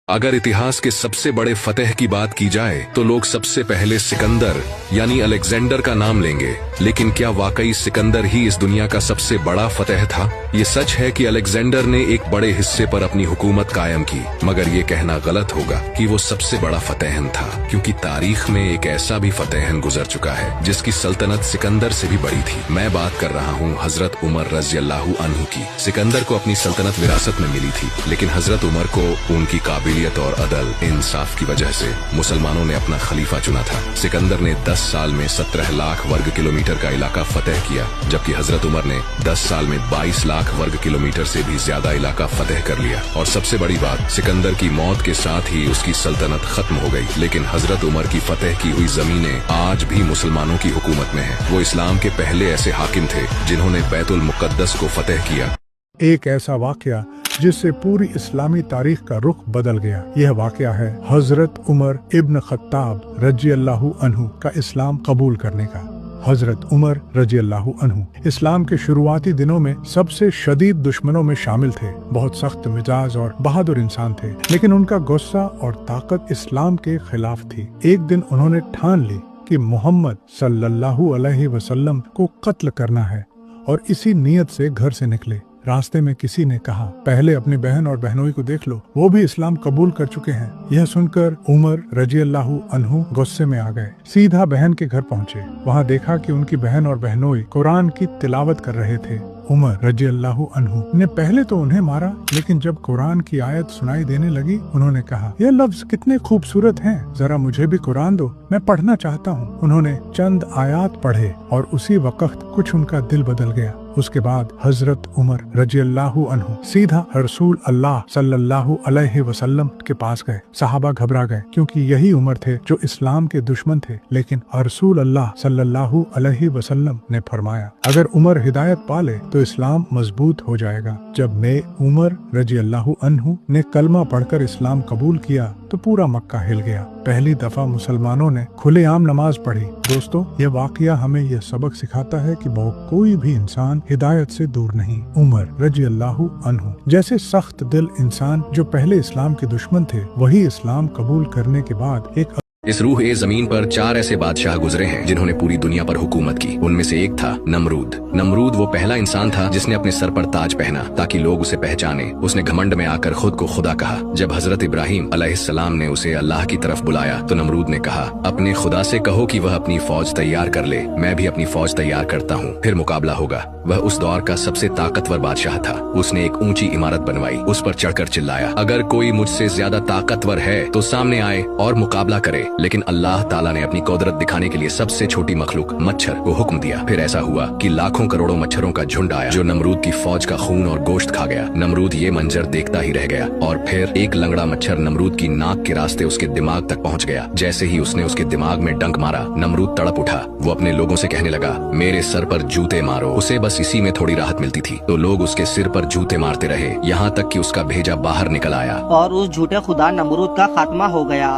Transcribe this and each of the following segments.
अगर इतिहास के सबसे बड़े फतेह की बात की जाए तो लोग सबसे पहले सिकंदर यानी अलेक्जेंडर का नाम लेंगे, लेकिन क्या वाकई सिकंदर ही इस दुनिया का सबसे बड़ा फतेह था? ये सच है कि अलेक्जेंडर ने एक बड़े हिस्से पर अपनी हुकूमत कायम की, मगर ये कहना गलत होगा कि वो सबसे बड़ा फतेहन था, क्योंकि तारीख में एक ऐसा भी फतेहन गुजर चुका है जिसकी सल्तनत सिकंदर से भी बड़ी थी। मैं बात कर रहा हूँ हजरत उमर रज़ियल्लाहु अन्हु की। सिकंदर को अपनी सल्तनत विरासत में मिली थी, लेकिन हजरत उमर को उनकी काबिलियत और अदल इंसाफ की वजह से मुसलमानों ने अपना खलीफा चुना था। सिकंदर ने 10 साल में 17 लाख वर्ग किलोमीटर का इलाका फतेह किया, जबकि हजरत उमर ने 10 साल में 22 लाख वर्ग किलोमीटर से भी ज्यादा इलाका फतेह कर लिया। और सबसे बड़ी बात, सिकंदर की मौत के साथ ही उसकी सल्तनत खत्म हो गई, लेकिन हजरत उमर की फतेह की हुई जमीनें आज भी मुसलमानों की हुकूमत में है। वो इस्लाम के पहले ऐसे हाकिम थे जिन्होंने बैतुल मुकद्दस को फतेह किया। एक ऐसा वाकया जिससे पूरी इस्लामी तारीख का रुख बदल गया। यह वाकया है हजरत उमर इब्न खत्ताब रज़ियल्लाहु अन्हु का इस्लाम कबूल करने का। हजरत उमर रज़ियल्लाहु अन्हु इस्लाम के शुरुआती दिनों में सबसे शदीद दुश्मनों में शामिल थे। बहुत सख्त मिजाज और बहादुर इंसान थे, लेकिन उनका गुस्सा और ताकत इस्लाम के खिलाफ थी। एक दिन उन्होंने ठान ली कि मोहम्मद सल्लल्लाहु अलैहि वसल्लम को कत्ल करना है, और इसी नीयत से घर से निकले। रास्ते में किसी ने कहा, पहले अपनी बहन और बहनोई को देख लो, वो भी इस्लाम कबूल कर चुके हैं। यह सुनकर उमर रज़ियल्लाहु अन्हु गुस्से में आ गए। सीधा बहन के घर पहुँचे। वहाँ देखा कि उनकी बहन और बहनोई कुरान की तिलावत कर रहे थे। उमर रज़ियल्लाहु अन्हु ने पहले तो उन्हें मारा, लेकिन जब कुरान की आयत सुनाई देने लगी, उन्होंने कहा, यह लफ्ज कितने खूबसूरत हैं, जरा मुझे भी कुरान दो, मैं पढ़ना चाहता हूँ। उन्होंने चंद आयात पढ़े और उसी वक्त कुछ उनका दिल बदल गया। उसके बाद हजरत उमर रज़ियल्लाहु अन्हु सीधा रसूल अल्लाह सल्लल्लाहु अलैहि वसल्लम के पास गए। सहाबा घबरा गए, क्योंकि यही उमर थे जो इस्लाम के दुश्मन थे, लेकिन रसूल अल्लाह सल्लल्लाहु अलैहि वसल्लम ने फरमाया, अगर उमर हिदायत पाले तो इस्लाम मजबूत हो जाएगा। जब मैं उमर रज़ियल्लाहु अन्हु ने कलमा पढ़कर इस्लाम कबूल किया तो पूरा मक्का हिल गया। पहली दफा मुसलमानों ने खुलेआम नमाज पढ़ी। दोस्तों, यह वाकया हमें यह सबक सिखाता है कि बहुत कोई भी इंसान हिदायत से दूर नहीं। उमर रज़ियल्लाहु अन्हु जैसे सख्त दिल इंसान जो पहले इस्लाम के दुश्मन थे, वही इस्लाम कबूल करने के बाद एक इस रूह ए जमीन पर 4 ऐसे बादशाह गुजरे हैं जिन्होंने पूरी दुनिया पर हुकूमत की। उनमें से एक था नमरूद। नमरूद वो पहला इंसान था जिसने अपने सर पर ताज पहना ताकि लोग उसे पहचाने। उसने घमंड में आकर खुद को खुदा कहा। जब हजरत इब्राहिम अलैहिस्सलाम ने उसे अल्लाह की तरफ बुलाया तो नमरूद ने कहा, अपने खुदा से कहो कि वह अपनी फौज तैयार कर ले, मैं भी अपनी फौज तैयार करता हूँ, फिर मुकाबला होगा। वह उस दौर का सबसे ताकतवर बादशाह था। उसने एक ऊंची इमारत बनवाई, उस पर चढ़कर चिल्लाया, अगर कोई मुझसे ज्यादा ताकतवर है तो सामने आए और मुकाबला करे। लेकिन अल्लाह ताला ने अपनी कुदरत दिखाने के लिए सबसे छोटी मखलूक मच्छर को हुक्म दिया। फिर ऐसा हुआ कि लाखों करोड़ों मच्छरों का झुंड आया जो नमरूद की फौज का खून और गोश्त खा गया। नमरूद ये मंजर देखता ही रह गया, और फिर एक लंगड़ा मच्छर नमरूद की नाक के रास्ते उसके दिमाग तक पहुंच गया। जैसे ही उसने उसके दिमाग में डंक मारा, नमरूद तड़प उठा। वो अपने लोगों से कहने लगा, मेरे सर पर जूते मारो। उसे बस इसी में थोड़ी राहत मिलती थी, तो लोग उसके सिर पर जूते मारते रहे, यहाँ तक कि उसका भेजा बाहर निकल आया और उस झूठे खुदा नमरूद का खात्मा हो गया।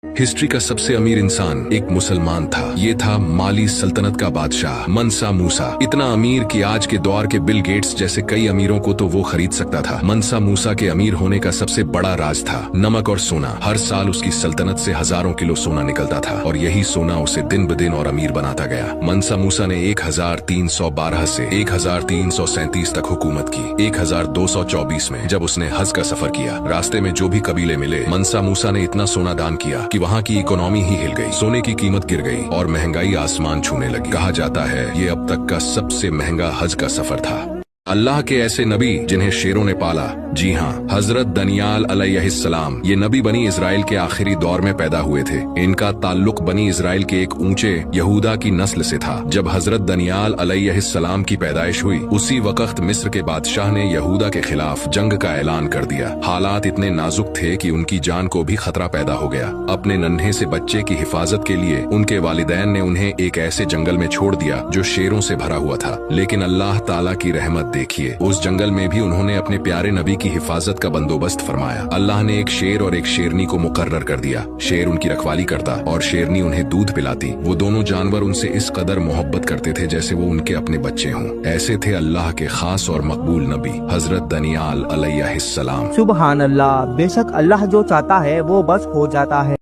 हिस्ट्री का सबसे अमीर इंसान एक मुसलमान था। ये था माली सल्तनत का बादशाह मनसा मूसा। इतना अमीर कि आज के दौर के बिल गेट्स जैसे कई अमीरों को तो वो खरीद सकता था। मनसा मूसा के अमीर होने का सबसे बड़ा राज था नमक और सोना। हर साल उसकी सल्तनत से हजारों किलो सोना निकलता था, और यही सोना उसे दिन ब दिन और अमीर बनाता गया। मनसा मूसा ने 1312 से 1337 तक हुकूमत की। 1224 में जब उसने हज का सफर किया, रास्ते में जो भी कबीले मिले, मनसा मूसा ने इतना सोना दान किया कि वहाँ की इकोनॉमी ही हिल गई। सोने की कीमत गिर गई और महंगाई आसमान छूने लगी। कहा जाता है ये अब तक का सबसे महंगा हज का सफर था। अल्लाह के ऐसे नबी जिन्हें शेरों ने पाला, जी हाँ, हजरत दनियाल अलैहिस्सलाम। ये नबी बनी इजराइल के आखिरी दौर में पैदा हुए थे। इनका ताल्लुक बनी इजराइल के एक ऊंचे यहूदा की नस्ल से था। जब हजरत दनियाल अलैहिस्सलाम की पैदाइश हुई, उसी वक्त मिस्र के बादशाह ने यहूदा के खिलाफ जंग का ऐलान कर दिया। हालात इतने नाजुक थे कि उनकी जान को भी खतरा पैदा हो गया। अपने नन्हे से बच्चे की हिफाजत के लिए उनके वालिदैन ने उन्हें एक ऐसे जंगल में छोड़ दिया जो शेरों से भरा हुआ था। लेकिन अल्लाह ताला की रहमत देखिए, उस जंगल में भी उन्होंने अपने प्यारे नबी की हिफाजत का बंदोबस्त फरमाया। अल्लाह ने एक शेर और एक शेरनी को मुकर्रर कर दिया। शेर उनकी रखवाली करता और शेरनी उन्हें दूध पिलाती। वो दोनों जानवर उनसे इस कदर मोहब्बत करते थे जैसे वो उनके अपने बच्चे हों। ऐसे थे अल्लाह के खास और मकबूल नबी हजरत दनियाल अलैहिस्सलाम। सुबहान अल्लाह, बेशक अल्लाह जो चाहता है वो बस हो जाता है।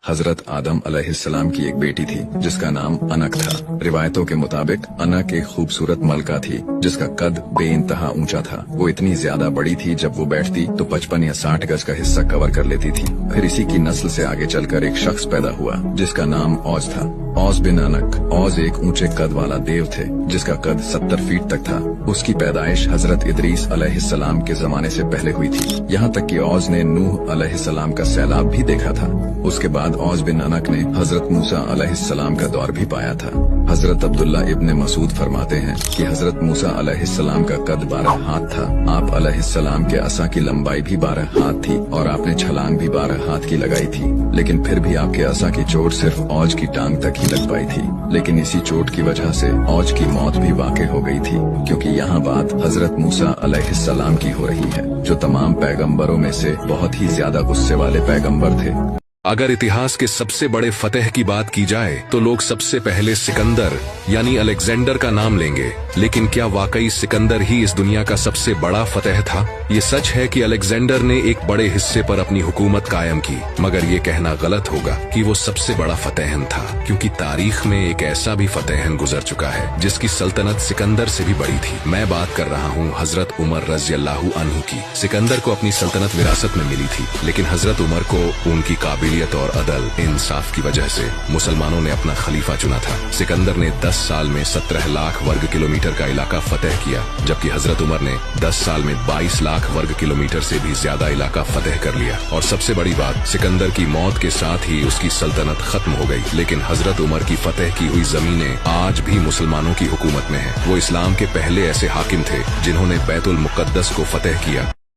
हजरत आदम अलैहिस्सलाम की एक बेटी थी जिसका नाम अनक था। रिवायतों के मुताबिक अनक एक खूबसूरत मलका थी जिसका कद बेइंतहा ऊंचा था। वो इतनी ज्यादा बड़ी थी जब वो बैठती तो 55 या 60 गज का हिस्सा कवर कर लेती थी। फिर इसी की नस्ल से आगे चलकर एक शख्स पैदा हुआ जिसका नाम औज था। औज बिन अनक। औज एक ऊंचे कद वाला देव थे जिसका कद 70 फीट तक था। उसकी पैदाइश हजरत इदरीस अलैहिस्सलाम के जमाने से पहले हुई थी। यहाँ तक कि औज ने नूह अलैहिस्सलाम का सैलाब भी देखा था। उसके बाद औज बिन अनक ने हजरत मूसा अलैहिस्सलाम का दौर भी पाया था। हजरत अब्दुल्ला इब्ने मसूद फरमाते हैं कि हजरत मूसा अलैहिस्सलाम का कद 12 हाथ था। आप अलैहिस्सलाम के असा की लंबाई भी 12 हाथ थी और आपने छलांग भी 12 हाथ की लगाई थी। लेकिन फिर भी आपके असा की चोट सिर्फ औज की टांग तक ही लग पाई थी। लेकिन इसी चोट की वजह से औज की मौत भी वाक़ई हो गई थी, क्योंकि यहाँ बात हजरत मूसा अलैहिस्सलाम की हो रही है जो तमाम पैगंबरों में से बहुत ही ज्यादा गुस्से वाले पैगंबर थे। अगर इतिहास के सबसे बड़े फतेह की बात की जाए तो लोग सबसे पहले सिकंदर यानी अलेक्जेंडर का नाम लेंगे। लेकिन क्या वाकई सिकंदर ही इस दुनिया का सबसे बड़ा फतेह था? ये सच है कि अलेक्जेंडर ने एक बड़े हिस्से पर अपनी हुकूमत कायम की, मगर ये कहना गलत होगा कि वो सबसे बड़ा फतेहन था, क्योंकि तारीख में एक ऐसा भी फतेहन गुजर चुका है जिसकी सल्तनत सिकंदर से भी बड़ी थी। मैं बात कर रहा हूँ हजरत उमर रज़ियल्लाहु अन्हु की। सिकंदर को अपनी सल्तनत विरासत में मिली थी, लेकिन हजरत उमर को उनकी काबिलियत और अदल इंसाफ की वजह से मुसलमानों ने अपना खलीफा चुना था। सिकंदर ने 10 साल में 17 लाख वर्ग किलोमीटर का इलाका फतेह किया, जबकि हजरत उमर ने 10 साल में 22 लाख वर्ग किलोमीटर से भी ज्यादा इलाका फतेह कर लिया। और सबसे बड़ी बात, सिकंदर की मौत के साथ ही उसकी सल्तनत खत्म हो गई, लेकिन हजरत उमर की फतेह की हुई जमीनें आज भी मुसलमानों की हुकूमत में है। वो इस्लाम के पहले ऐसे हाकिम थे जिन्होंने बैतुल मुकद्दस को फतेह किया।